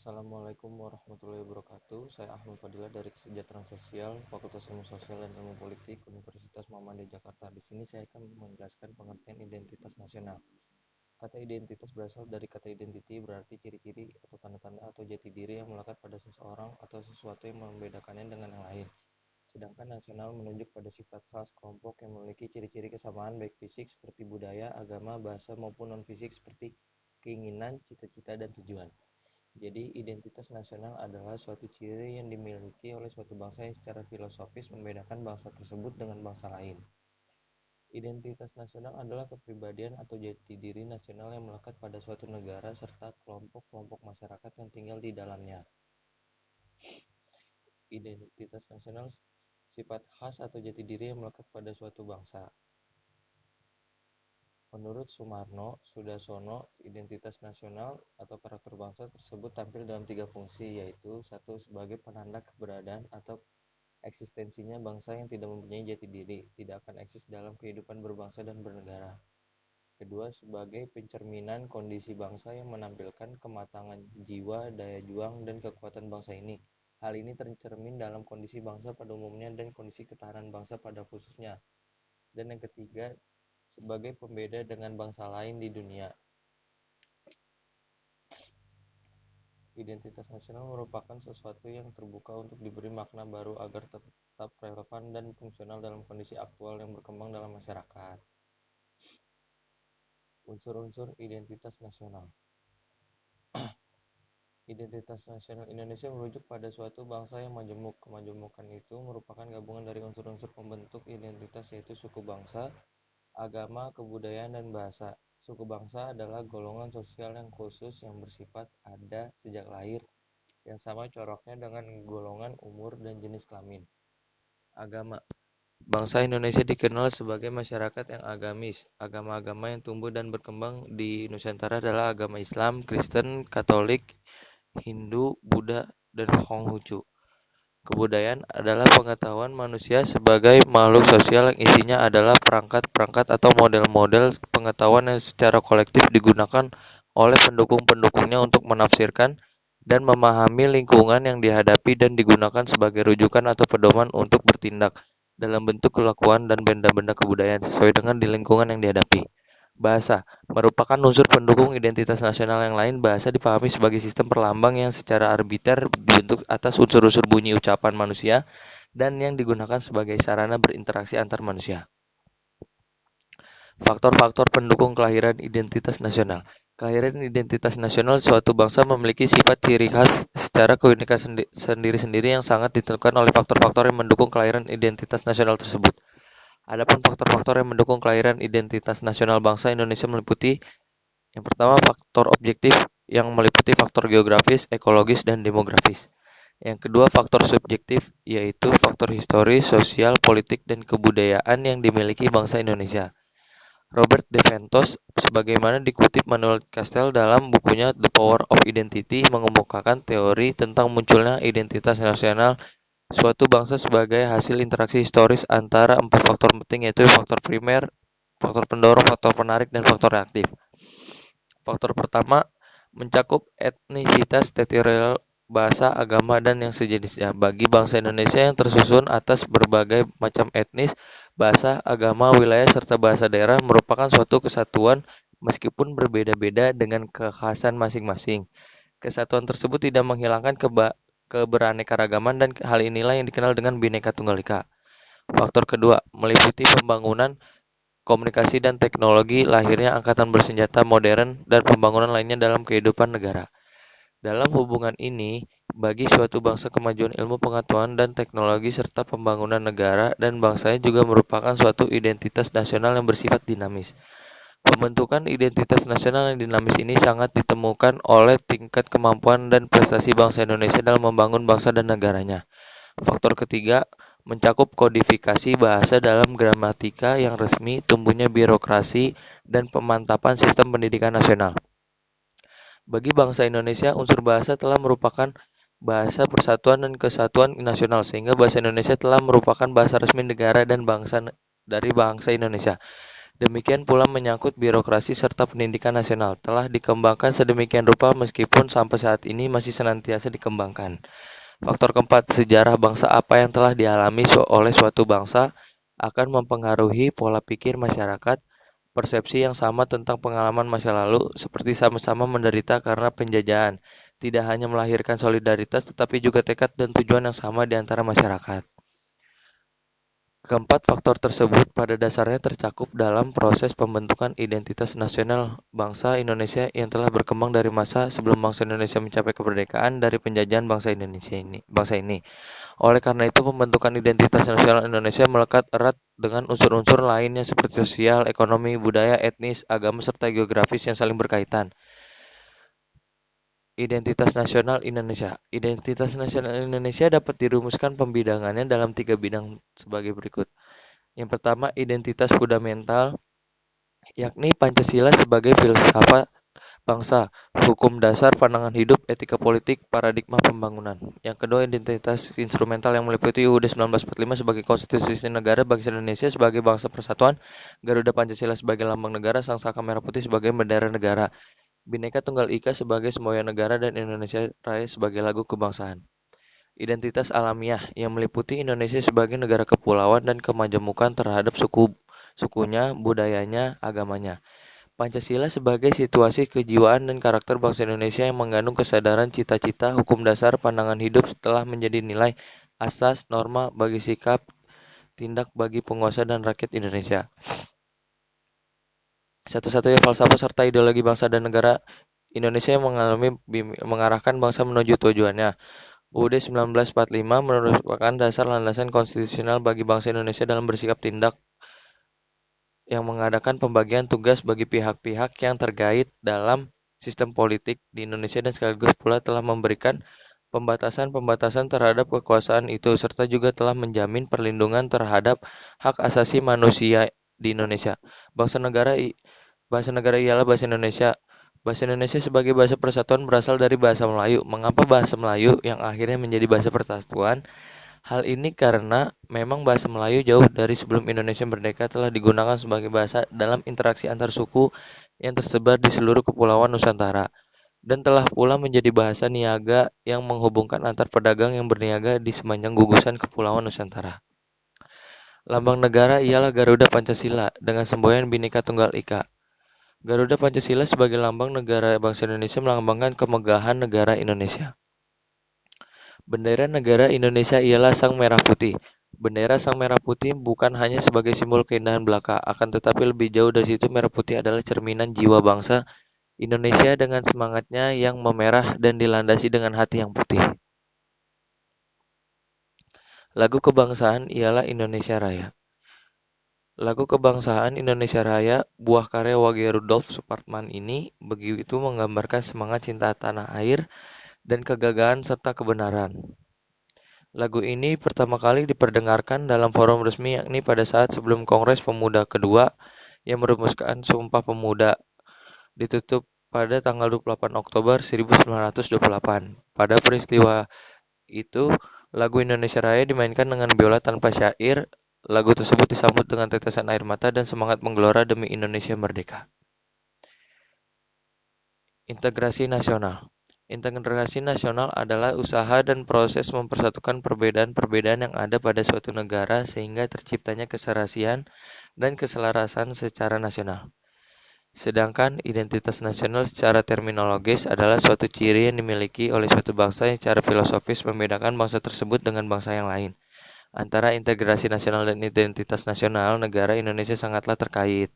Assalamualaikum warahmatullahi wabarakatuh. Saya Ahmad Fadilah dari Kesejahteraan Sosial, Fakultas Ilmu Sosial dan Ilmu Politik, Universitas Muhammadiyah Jakarta. Di sini saya akan menjelaskan pengertian identitas nasional. Kata identitas berasal dari kata identity, berarti ciri-ciri atau tanda-tanda atau jati diri yang melekat pada seseorang atau sesuatu yang membedakannya dengan yang lain. Sedangkan nasional menunjuk pada sifat khas kelompok yang memiliki ciri-ciri kesamaan baik fisik seperti budaya, agama, bahasa maupun non-fisik seperti keinginan, cita-cita, dan tujuan. Jadi, identitas nasional adalah suatu ciri yang dimiliki oleh suatu bangsa yang secara filosofis membedakan bangsa tersebut dengan bangsa lain. Identitas nasional adalah kepribadian atau jati diri nasional yang melekat pada suatu negara serta kelompok-kelompok masyarakat yang tinggal di dalamnya. Identitas nasional sifat khas atau jati diri yang melekat pada suatu bangsa. Menurut Sumarno Sudarsono, identitas nasional atau karakter bangsa tersebut tampil dalam 3 fungsi, yaitu 1. Sebagai penanda keberadaan atau eksistensinya bangsa yang tidak mempunyai jati diri, tidak akan eksis dalam kehidupan berbangsa dan bernegara. Kedua, sebagai pencerminan kondisi bangsa yang menampilkan kematangan jiwa, daya juang, dan kekuatan bangsa ini. Hal ini tercermin dalam kondisi bangsa pada umumnya dan kondisi ketahanan bangsa pada khususnya. Dan yang ketiga, sebagai pembeda dengan bangsa lain di dunia. Identitas nasional merupakan sesuatu yang terbuka untuk diberi makna baru agar tetap relevan dan fungsional dalam kondisi aktual yang berkembang dalam masyarakat. Unsur-unsur identitas nasional. Identitas nasional Indonesia merujuk pada suatu bangsa yang majemuk. Kemajemukan itu merupakan gabungan dari unsur-unsur pembentuk identitas, yaitu suku bangsa, agama, kebudayaan, dan bahasa. Suku bangsa adalah golongan sosial yang khusus yang bersifat ada sejak lahir, yang sama coraknya dengan golongan umur dan jenis kelamin. Agama. Bangsa Indonesia dikenal sebagai masyarakat yang agamis. Agama-agama yang tumbuh dan berkembang di Nusantara adalah agama Islam, Kristen, Katolik, Hindu, Buddha, dan Konghucu. Kebudayaan adalah pengetahuan manusia sebagai makhluk sosial yang isinya adalah perangkat-perangkat atau model-model pengetahuan yang secara kolektif digunakan oleh pendukung-pendukungnya untuk menafsirkan dan memahami lingkungan yang dihadapi dan digunakan sebagai rujukan atau pedoman untuk bertindak dalam bentuk kelakuan dan benda-benda kebudayaan sesuai dengan di lingkungan yang dihadapi. Bahasa merupakan unsur pendukung identitas nasional yang lain. Bahasa dipahami sebagai sistem perlambang yang secara arbiter dibentuk atas unsur-unsur bunyi ucapan manusia dan yang digunakan sebagai sarana berinteraksi antar manusia. Faktor-faktor pendukung kelahiran identitas nasional. Kelahiran identitas nasional suatu bangsa memiliki sifat ciri khas secara keunikan sendiri-sendiri yang sangat ditentukan oleh faktor-faktor yang mendukung kelahiran identitas nasional tersebut. Adapun faktor-faktor yang mendukung kelahiran identitas nasional bangsa Indonesia meliputi yang pertama faktor objektif yang meliputi faktor geografis, ekologis, dan demografis. Yang kedua faktor subjektif yaitu faktor historis, sosial, politik, dan kebudayaan yang dimiliki bangsa Indonesia. Robert De Ventos, sebagaimana dikutip Manuel Castell dalam bukunya The Power of Identity, mengemukakan teori tentang munculnya identitas nasional suatu bangsa sebagai hasil interaksi historis antara 4 faktor penting, yaitu faktor primer, faktor pendorong, faktor penarik, dan faktor reaktif. Faktor pertama mencakup etnisitas, teritorial, bahasa, agama, dan yang sejenisnya. Bagi bangsa Indonesia yang tersusun atas berbagai macam etnis, bahasa, agama, wilayah, serta bahasa daerah merupakan suatu kesatuan meskipun berbeda-beda dengan kekhasan masing-masing. Kesatuan tersebut tidak menghilangkan keberaneka-ragaman dan hal inilah yang dikenal dengan Bhinneka Tunggal Ika. Faktor kedua meliputi pembangunan komunikasi dan teknologi, lahirnya angkatan bersenjata modern, dan pembangunan lainnya dalam kehidupan negara. Dalam hubungan ini, bagi suatu bangsa kemajuan ilmu pengetahuan dan teknologi serta pembangunan negara dan bangsanya juga merupakan suatu identitas nasional yang bersifat dinamis. Pembentukan identitas nasional yang dinamis ini sangat ditemukan oleh tingkat kemampuan dan prestasi bangsa Indonesia dalam membangun bangsa dan negaranya. Faktor ketiga mencakup kodifikasi bahasa dalam gramatika yang resmi, tumbuhnya birokrasi, dan pemantapan sistem pendidikan nasional. Bagi bangsa Indonesia, unsur bahasa telah merupakan bahasa persatuan dan kesatuan nasional, sehingga bahasa Indonesia telah merupakan bahasa resmi negara dan bangsa dari bangsa Indonesia. Demikian pula menyangkut birokrasi serta pendidikan nasional, telah dikembangkan sedemikian rupa meskipun sampai saat ini masih senantiasa dikembangkan. Faktor keempat, sejarah bangsa apa yang telah dialami oleh suatu bangsa akan mempengaruhi pola pikir masyarakat, persepsi yang sama tentang pengalaman masa lalu, seperti sama-sama menderita karena penjajahan, tidak hanya melahirkan solidaritas tetapi juga tekad dan tujuan yang sama di antara masyarakat. Keempat faktor tersebut pada dasarnya tercakup dalam proses pembentukan identitas nasional bangsa Indonesia yang telah berkembang dari masa sebelum bangsa Indonesia mencapai kemerdekaan dari penjajahan bangsa ini. Oleh karena itu, pembentukan identitas nasional Indonesia melekat erat dengan unsur-unsur lainnya seperti sosial, ekonomi, budaya, etnis, agama, serta geografis yang saling berkaitan. Identitas nasional Indonesia. Identitas nasional Indonesia dapat dirumuskan pembidangannya dalam 3 bidang sebagai berikut. Yang pertama, identitas fundamental, yakni Pancasila sebagai filsafat bangsa, hukum dasar, pandangan hidup, etika politik, paradigma pembangunan. Yang kedua, identitas instrumental yang meliputi UUD 1945 sebagai konstitusi negara bangsa Indonesia sebagai bangsa persatuan, Garuda Pancasila sebagai lambang negara, Sang Saka Merah Putih sebagai bendera negara, Bhinneka Tunggal Ika sebagai semboyan negara, dan Indonesia Raya sebagai lagu kebangsaan. Identitas alamiah yang meliputi Indonesia sebagai negara kepulauan dan kemajemukan terhadap sukunya, budayanya, agamanya. Pancasila sebagai situasi kejiwaan dan karakter bangsa Indonesia yang mengandung kesadaran cita-cita, hukum dasar, pandangan hidup telah menjadi nilai, asas, norma bagi sikap, tindak bagi penguasa dan rakyat Indonesia. Satu-satunya falsafah serta ideologi bangsa dan negara Indonesia yang mengarahkan bangsa menuju tujuannya. UUD 1945 merupakan dasar landasan konstitusional bagi bangsa Indonesia dalam bersikap tindak yang mengadakan pembagian tugas bagi pihak-pihak yang terkait dalam sistem politik di Indonesia dan sekaligus pula telah memberikan pembatasan-pembatasan terhadap kekuasaan itu serta juga telah menjamin perlindungan terhadap hak asasi manusia di Indonesia. Bahasa negara ialah bahasa Indonesia. Bahasa Indonesia sebagai bahasa persatuan berasal dari bahasa Melayu. Mengapa bahasa Melayu yang akhirnya menjadi bahasa persatuan? Hal ini karena memang bahasa Melayu jauh dari sebelum Indonesia merdeka telah digunakan sebagai bahasa dalam interaksi antar suku yang tersebar di seluruh kepulauan Nusantara dan telah pula menjadi bahasa niaga yang menghubungkan antar pedagang yang berniaga di sepanjang gugusan kepulauan Nusantara. Lambang negara ialah Garuda Pancasila dengan semboyan Bhinneka Tunggal Ika. Garuda Pancasila sebagai lambang negara bangsa Indonesia melambangkan kemegahan negara Indonesia. Bendera negara Indonesia ialah Sang Merah Putih. Bendera Sang Merah Putih bukan hanya sebagai simbol keindahan belaka, akan tetapi lebih jauh dari situ Merah Putih adalah cerminan jiwa bangsa Indonesia dengan semangatnya yang memerah dan dilandasi dengan hati yang putih. Lagu kebangsaan ialah Indonesia Raya. Lagu kebangsaan Indonesia Raya, buah karya Wage Rudolf Supratman ini begitu menggambarkan semangat cinta tanah air dan kegagahan serta kebenaran. Lagu ini pertama kali diperdengarkan dalam forum resmi yakni pada saat sebelum Kongres Pemuda kedua yang merumuskan Sumpah Pemuda ditutup pada tanggal 28 Oktober 1928. Pada peristiwa itu, lagu Indonesia Raya dimainkan dengan biola tanpa syair. Lagu tersebut disambut dengan tetesan air mata dan semangat menggelora demi Indonesia merdeka. Integrasi nasional. Integrasi nasional adalah usaha dan proses mempersatukan perbedaan-perbedaan yang ada pada suatu negara sehingga terciptanya keserasian dan keselarasan secara nasional. Sedangkan identitas nasional secara terminologis adalah suatu ciri yang dimiliki oleh suatu bangsa yang secara filosofis membedakan bangsa tersebut dengan bangsa yang lain. Antara integrasi nasional dan identitas nasional, negara Indonesia sangatlah terkait.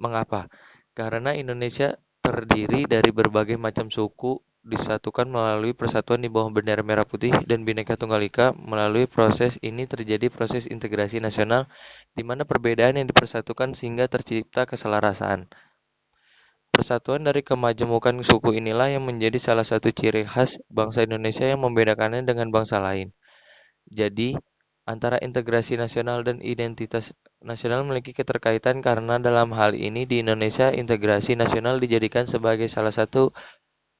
Mengapa? Karena Indonesia terdiri dari berbagai macam suku disatukan melalui persatuan di bawah bendera merah putih dan Bhinneka Tunggal Ika. Melalui proses ini terjadi proses integrasi nasional di mana perbedaan yang dipersatukan sehingga tercipta keselarasan. Persatuan dari kemajemukan suku inilah yang menjadi salah satu ciri khas bangsa Indonesia yang membedakannya dengan bangsa lain. Jadi, antara integrasi nasional dan identitas nasional memiliki keterkaitan karena dalam hal ini di Indonesia integrasi nasional dijadikan sebagai salah satu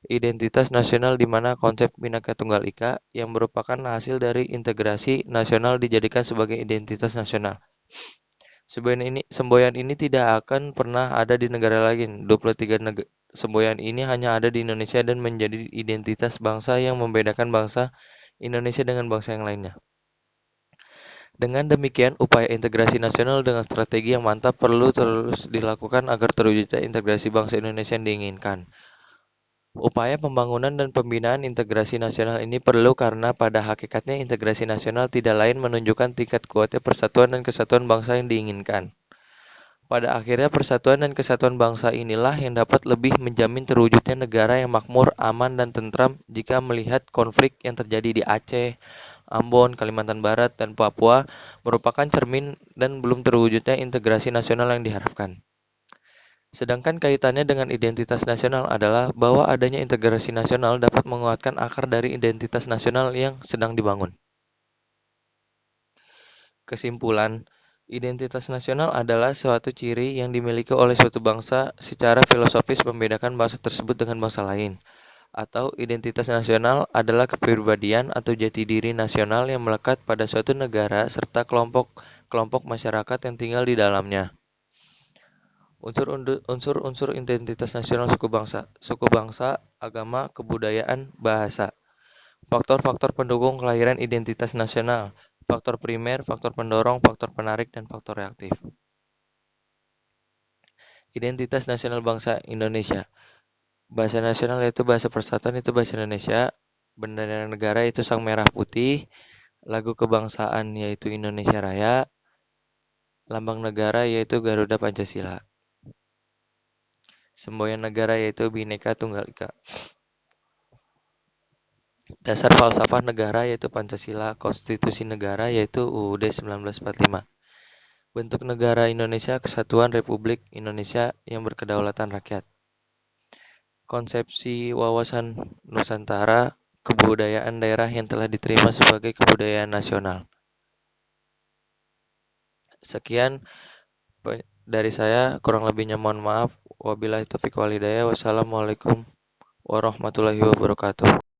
identitas nasional di mana konsep Bhinneka Tunggal Ika yang merupakan hasil dari integrasi nasional dijadikan sebagai identitas nasional. Semboyan ini tidak akan pernah ada di negara lain. 23 semboyan ini hanya ada di Indonesia dan menjadi identitas bangsa yang membedakan bangsa Indonesia dengan bangsa yang lainnya. Dengan demikian, upaya integrasi nasional dengan strategi yang mantap perlu terus dilakukan agar terwujudnya integrasi bangsa Indonesia yang diinginkan. Upaya pembangunan dan pembinaan integrasi nasional ini perlu karena pada hakikatnya integrasi nasional tidak lain menunjukkan tingkat kuatnya persatuan dan kesatuan bangsa yang diinginkan. Pada akhirnya persatuan dan kesatuan bangsa inilah yang dapat lebih menjamin terwujudnya negara yang makmur, aman, dan tentram jika melihat konflik yang terjadi di Aceh, Ambon, Kalimantan Barat, dan Papua merupakan cermin dan belum terwujudnya integrasi nasional yang diharapkan. Sedangkan kaitannya dengan identitas nasional adalah bahwa adanya integrasi nasional dapat menguatkan akar dari identitas nasional yang sedang dibangun. Kesimpulan, identitas nasional adalah suatu ciri yang dimiliki oleh suatu bangsa secara filosofis membedakan bangsa tersebut dengan bangsa lain. Atau identitas nasional adalah kepribadian atau jati diri nasional yang melekat pada suatu negara serta kelompok masyarakat yang tinggal di dalamnya. Unsur-unsur identitas nasional suku bangsa, agama, kebudayaan, bahasa. Faktor-faktor pendukung kelahiran identitas nasional, faktor primer, faktor pendorong, faktor penarik, dan faktor reaktif. Identitas nasional bangsa Indonesia. Bahasa nasional yaitu bahasa persatuan itu bahasa Indonesia, bendera negara itu sang merah putih, lagu kebangsaan yaitu Indonesia Raya, lambang negara yaitu Garuda Pancasila. Semboyan negara yaitu Bhinneka Tunggal Ika. Dasar falsafah negara yaitu Pancasila, konstitusi negara yaitu UUD 1945. Bentuk negara Indonesia Kesatuan Republik Indonesia yang berkedaulatan rakyat. Konsepsi wawasan Nusantara, kebudayaan daerah yang telah diterima sebagai kebudayaan nasional. Sekian dari saya, kurang lebihnya mohon maaf. Wabillahi taufiq wal hidayah. Wassalamualaikum warahmatullahi wabarakatuh.